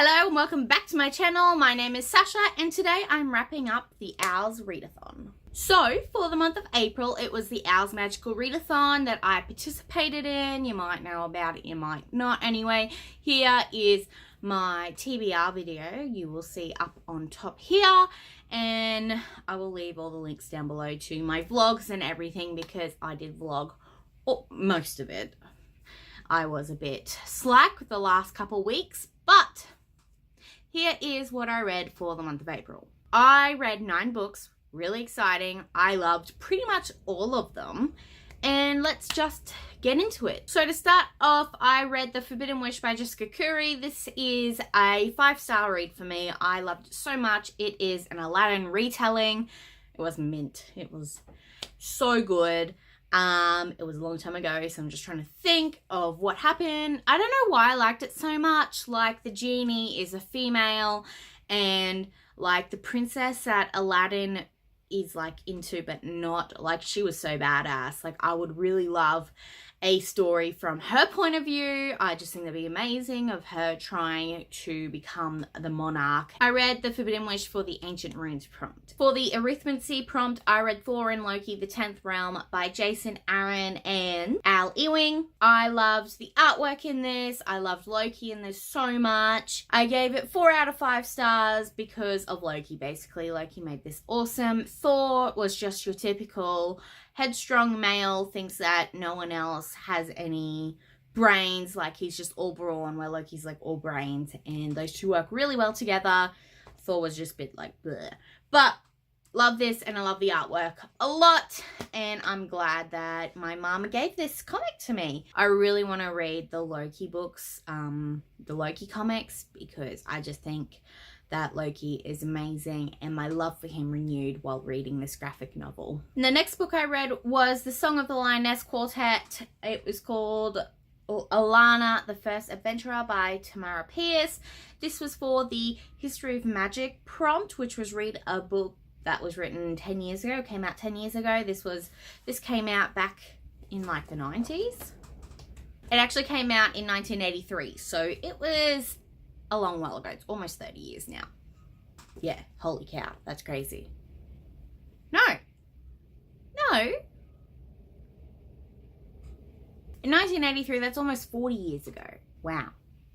Hello and welcome back to my channel. My name is Sasha and today I'm wrapping up the Owls Readathon. So for the month of April, it was the Owls Magical Readathon that I participated in. You might know about it, you might not. Anyway, here is my TBR video. You will see up on top here, and I will leave all the links down below to my vlogs and everything because I did vlog most of it. I was a bit slack the last couple weeks, but here is what I read for the month of April. I read 9 books, really exciting. I loved pretty much all of them. And let's just get into it. So to start off, I read The Forbidden Wish by Jessica Curry. This is a 5-star read for me. I loved it so much. It is an Aladdin retelling. It was mint. It was so good. It was a long time ago, so I'm just trying to think of what happened. I don't know why I liked it so much. Like, the genie is a female, and like the princess that Aladdin is like into, but not like, she was so badass. Like, I would really love a story from her point of view. I just think that'd be amazing, of her trying to become the monarch. I read The Forbidden Wish for the Ancient Runes prompt. For the Arithmancy prompt, I read Thor and Loki, The 10th Realm by Jason Aaron and Al Ewing. I loved the artwork in this. I loved Loki in this so much. I gave it 4 out of 5 stars because of Loki, basically. Loki made this awesome. Thor was just your typical headstrong male, thinks that no one else has any brains, like he's just all brawn, where Loki's like all brains, and those two work really well together. Thor was just a bit like bleh. But love this, and I love the artwork a lot, and I'm glad that my mama gave this comic to me. I really want to read the Loki books, the Loki comics, because I just think that Loki is amazing, and my love for him renewed while reading this graphic novel. And the next book I read was The Song of the Lioness Quartet. It was called Alana, the First Adventurer by Tamara Pierce. This was for the History of Magic prompt, which was read a book that was written 10 years ago, came out 10 years ago. This came out back in like the 90s. It actually came out in 1983, so it was a long while ago. It's almost 30 years now. Yeah, holy cow, that's crazy. No. In 1983, that's almost 40 years ago. Wow.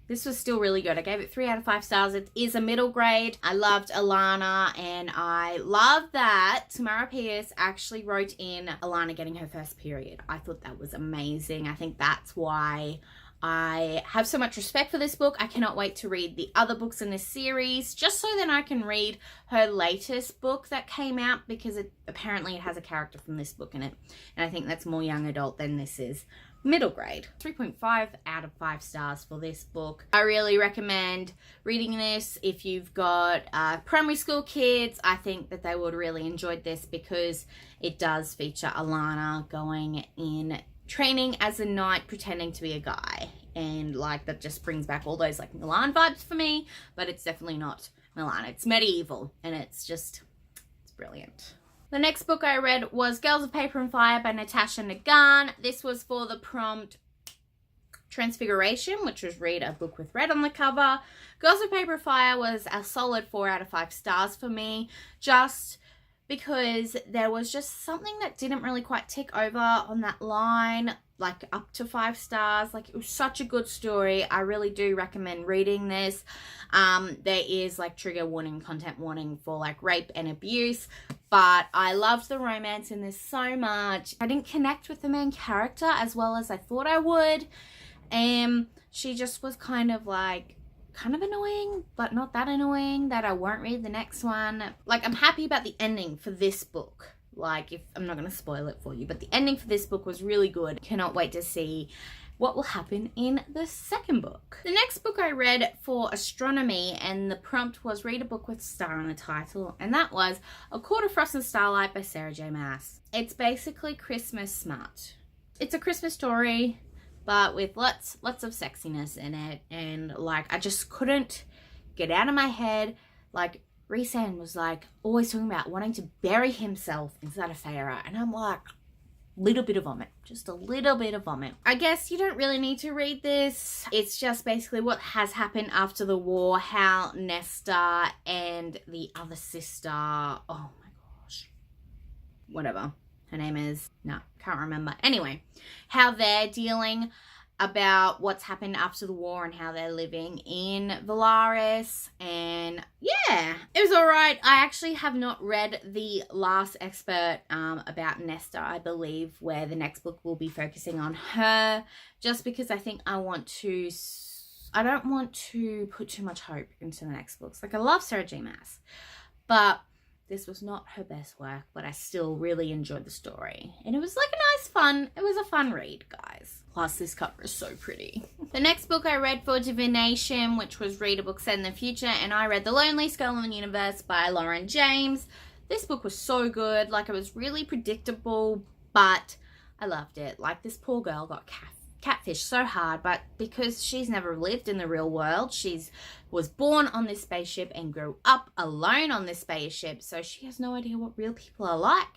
This was still really good. I gave it 3 out of 5 stars. It is a middle grade. I loved Alana, and I love that Tamara Pierce actually wrote in Alana getting her first period. I thought that was amazing. I think that's why I have so much respect for this book. I cannot wait to read the other books in this series, just so then I can read her latest book that came out, because apparently it has a character from this book in it. And I think that's more young adult than this is middle grade. 3.5 out of 5 stars for this book. I really recommend reading this if you've got primary school kids. I think that they would really enjoy this because it does feature Alana going in training as a knight pretending to be a guy, and like that just brings back all those like Milan vibes for me, but it's definitely not Milan. It's medieval, and it's brilliant. The next book I read was Girls of Paper and Fire by Natasha Nagan. This was for the prompt Transfiguration, which was read a book with red on the cover. Girls of Paper and Fire was a solid 4 out of 5 stars for me, just because there was just something that didn't really quite tick over on that line, like up to 5 stars. Like, it was such a good story. I really do recommend reading this. There is like trigger warning, content warning for like rape and abuse, but I loved the romance in this so much. I didn't connect with the main character as well as I thought I would. She just was kind of annoying, but not that annoying that I won't read the next one. Like, I'm happy about the ending for this book. Like, if I'm not going to spoil it for you, but the ending for this book was really good. Cannot wait to see what will happen in the second book. The next book I read for astronomy, and the prompt was read a book with star in the title, and that was A Court of Frost and Starlight by Sarah J. Maas. It's basically Christmas smart. It's a Christmas story, but with lots of sexiness in it, and like, I just couldn't get out of my head. Like, Rhys-Ann was like always talking about wanting to bury himself inside of Feyre, and I'm like, little bit of vomit. Just a little bit of vomit. I guess you don't really need to read this. It's just basically what has happened after the war, how Nesta and the other sister, oh my gosh, whatever her name is, no, can't remember. Anyway, how they're dealing about what's happened after the war and how they're living in Valaris. And yeah, it was all right. I actually have not read the last expert about Nesta, I believe, where the next book will be focusing on her, just because I think I don't want to put too much hope into the next books. Like, I love Sarah J. Maas, but this was not her best work, but I still really enjoyed the story. And it was like it was a fun read, guys. Plus, this cover is so pretty. The next book I read for divination, which was Read a Book Set in the Future, and I read The Loneliest Girl in the Universe by Lauren James. This book was so good. Like, it was really predictable, but I loved it. Like, this poor girl got catfished so hard, but because she's never lived in the real world, was born on this spaceship and grew up alone on this spaceship, so she has no idea what real people are like.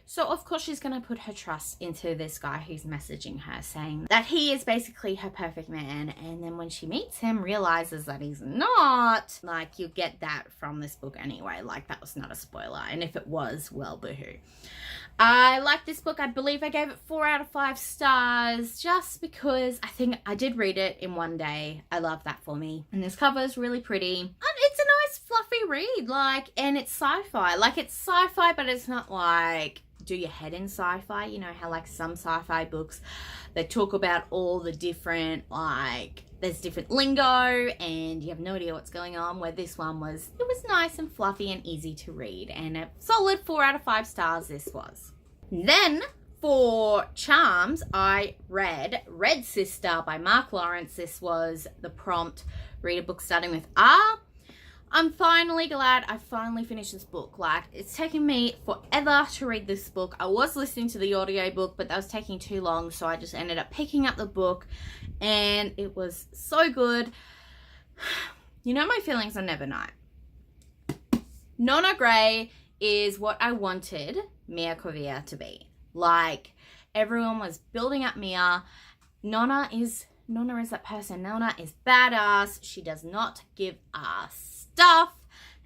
So of course she's going to put her trust into this guy who's messaging her saying that he is basically her perfect man, and then when she meets him realizes that he's not. Like, you get that from this book anyway. Like, that was not a spoiler, and if it was, well, boohoo. I like this book. I believe I gave it 4 out of 5 stars just because I think I did read it in one day. I love that for me. And this cover is really pretty. And it's a nice fluffy read, like, and it's sci-fi. Like, it's sci-fi, but it's not like do your head in sci-fi. You know how like some sci-fi books, they talk about all the different, like, there's different lingo and you have no idea what's going on, where this one was, it was nice and fluffy and easy to read, and a solid 4 out of 5 stars this was. Then for charms, I read Red Sister by Mark Lawrence. This was the prompt, read a book starting with R. I'm finally glad I finally finished this book. Like, it's taken me forever to read this book. I was listening to the audiobook, but that was taking too long, so I just ended up picking up the book, and it was so good. You know my feelings on Nevernight. Nona Grey is what I wanted Mia Corvia to be. Like, everyone was building up Mia. Nona is that person. Nona is badass. She does not give a stuff,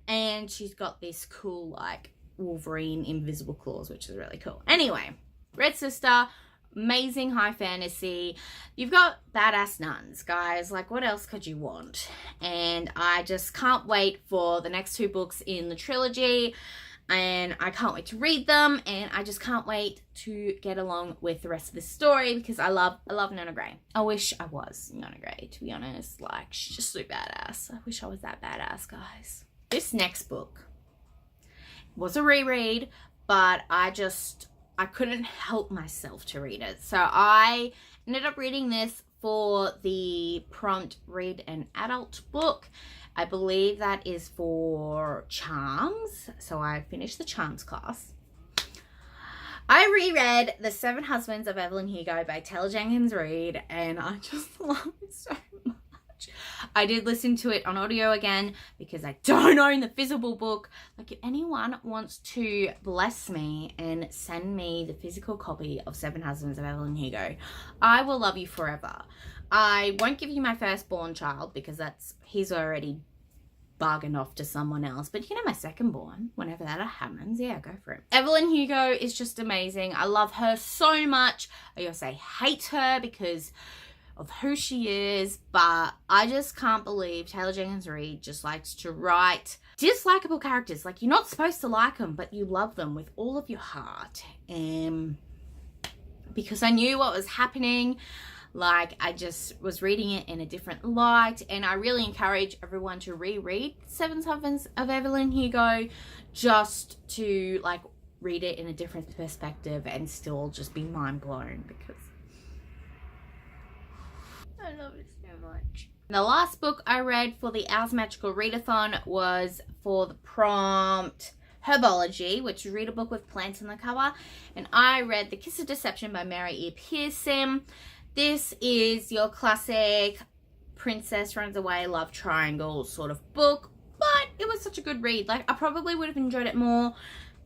and she's got this cool, like, Wolverine invisible claws, which is really cool. Anyway, Red Sister, amazing high fantasy. You've got badass nuns, guys. Like, what else could you want? And I just can't wait for the next 2 books in the trilogy, and I can't wait to read them, and I just can't wait to get along with the rest of this story because I love Nona Grey. I wish I was Nona Grey, to be honest. Like, she's just so badass. I wish I was that badass, guys. This next book was a reread, but I couldn't help myself to read it. So I ended up reading this for the prompt read an adult book. I believe that is for charms. So I finished the charms class. I reread The 7 Husbands of Evelyn Hugo by Taylor Jenkins Reid, and I just love it so much. I did listen to it on audio again because I don't own the physical book. Like, if anyone wants to bless me and send me the physical copy of 7 Husbands of Evelyn Hugo, I will love you forever. I won't give you my firstborn child because he's already bargained off to someone else, but you can have my secondborn whenever that happens. Yeah, go for it. Evelyn Hugo is just amazing. I love her so much. I also hate her because of who she is, but I just can't believe Taylor Jenkins Reid just likes to write dislikable characters. Like, you're not supposed to like them, but you love them with all of your heart. And because I knew what was happening, like, I just was reading it in a different light, and I really encourage everyone to reread 7 Husbands of Evelyn Hugo just to, like, read it in a different perspective and still just be mind blown because I love it so much. The last book I read for the Ours Magical Readathon was for the prompt Herbology, which is read a book with plants on the cover, and I read The Kiss of Deception by Mary E. Pearson. This is your classic princess runs away love triangle sort of book, but it was such a good read. Like, I probably would have enjoyed it more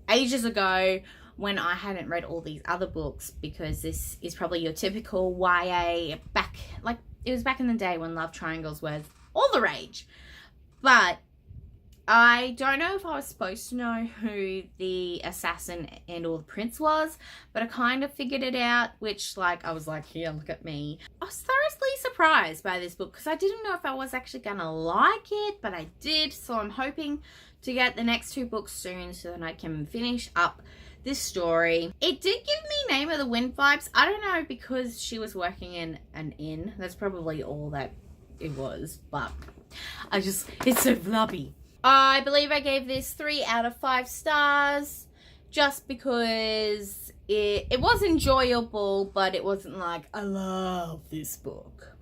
ages ago, when I hadn't read all these other books, because this is probably your typical YA it was back in the day when love triangles was all the rage. But I don't know if I was supposed to know who the assassin and or the prince was, but I kind of figured it out, which I was like, here, look at me. I was thoroughly surprised by this book because I didn't know if I was actually gonna like it, but I did. So I'm hoping to get the next 2 books soon so that I can finish up this story. It did give me Name of the Wind vibes. I don't know, because she was working in an inn. That's probably all that it was, but it's so floppy. I believe I gave this 3 out of 5 stars just because it was enjoyable, but it wasn't like, I love this book.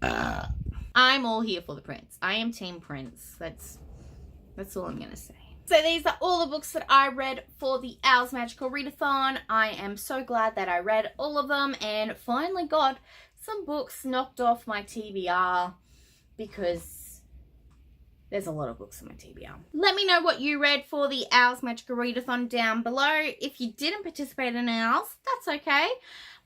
I'm all here for the prince. I am team prince. That's all I'm gonna say. So these are all the books that I read for the Owls Magical Readathon. I am so glad that I read all of them and finally got some books knocked off my TBR, because there's a lot of books on my TBR. Let me know what you read for the Owls Magical Readathon down below. If you didn't participate in Owls, that's okay.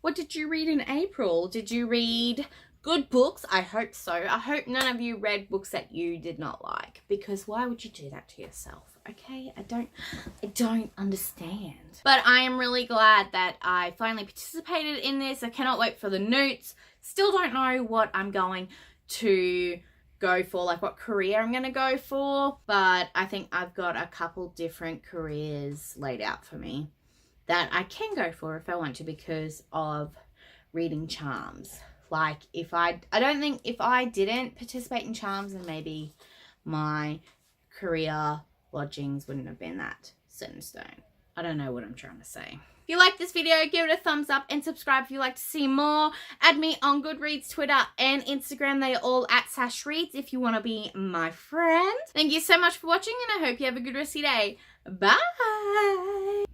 What did you read in April? Did you read good books? I hope so. I hope none of you read books that you did not like, because why would you do that to yourself? Okay, I don't understand. But I am really glad that I finally participated in this. I cannot wait for the notes. Still don't know what I'm going to go for, what career I'm gonna go for, but I think I've got a couple different careers laid out for me that I can go for if I want to, because of reading charms. I don't think if I didn't participate in charms, then maybe my career lodgings wouldn't have been that set in stone. I don't know what I'm trying to say. If you like this video, give it a thumbs up and subscribe if you'd like to see more. Add me on Goodreads, Twitter, and Instagram. They are all at sashreads if you want to be my friend. Thank you so much for watching, and I hope you have a good rest of your day. Bye!